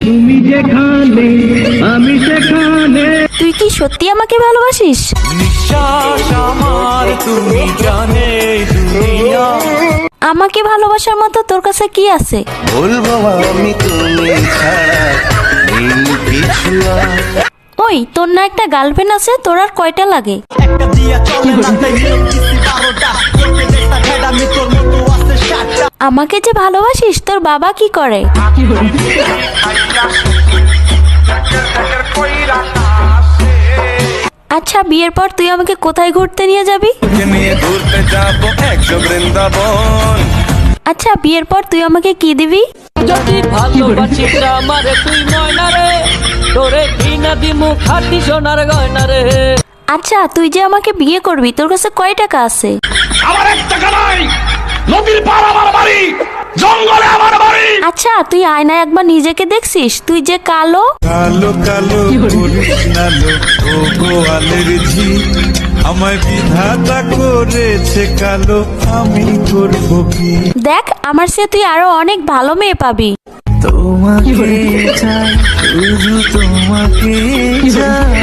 তুমি যেখানে আমি সেখানে। তুই কি সত্যি আমাকে ভালোবাসিস? নিঃশ্বাস আমার তুমি জানে দুনিয়া। আমাকে ভালোবাসার মতো তোর কাছে কি আছে? বলবো আমি তুমি ছাড়া নেই কিছু আর। ওই তোর না একটা গার্লফ্রেন্ড আছে, তোর আর কয়টা লাগে? একটা দিয়া চলে না তাই দিছি 12টা করতে যেটা ভেড়া আমি তোর মতো আছে 7টা। আমাকে যে ভালোবাসিস, তোর বাবা কি করে? আচ্ছা, বিয়ের পর তুই আমাকে কোথায় ঘুরতে নিয়ে যাবি? নিয়ে ঘুরতে যাবো একশো বৃন্দাবন। আচ্ছা, বিয়ের পর তুই আমাকে কি দিবি? যদি ভালোবাসিস আমারে তুই ময়না রে, তোরে কিনা দিমু খাটি সোনার গয়না রে। আচ্ছা, তুই যে আমাকে বিয়ে করবি, তোর কাছে কয় টাকা আছে? আমার 1 টাকা নাই, নদীর পার আমার বাড়ি, জঙ্গলে আমার বাড়ি। আচ্ছা, তুই আয়নায় একবার নিজেকে দেখছিস? তুই যে কালো। কালো কালো করিস না লো ও গোয়ালের ঝি, আমায় বিধাতা করেছে কালো, আমি করব কি? দেখ, আমার চেয়ে তুই আরো অনেক ভালো মেয়ে পাবি। তোমাকে চাই, শুধু তোমাকে চাই।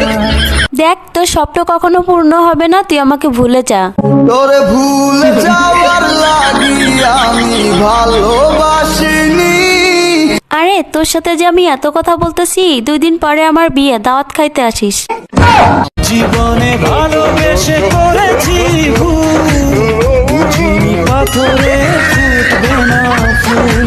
দেখ, তোর স্বপ্ন কখনো পূর্ণ হবে না, তুই আমাকে ভুলে যা। তোরে ভুলে যাওয়ার লাগি আমি ভালোবাসিনি। আরে, তোর সাথে যে আমি এত কথা বলতেছি, 2 দিন পরে আমার বিয়ে, দাওয়াত খাইতে আসিস। জীবনে ভালোবেসে করেছি ভুল, বুঝিনি পাথরে ফুটবে না ফুল।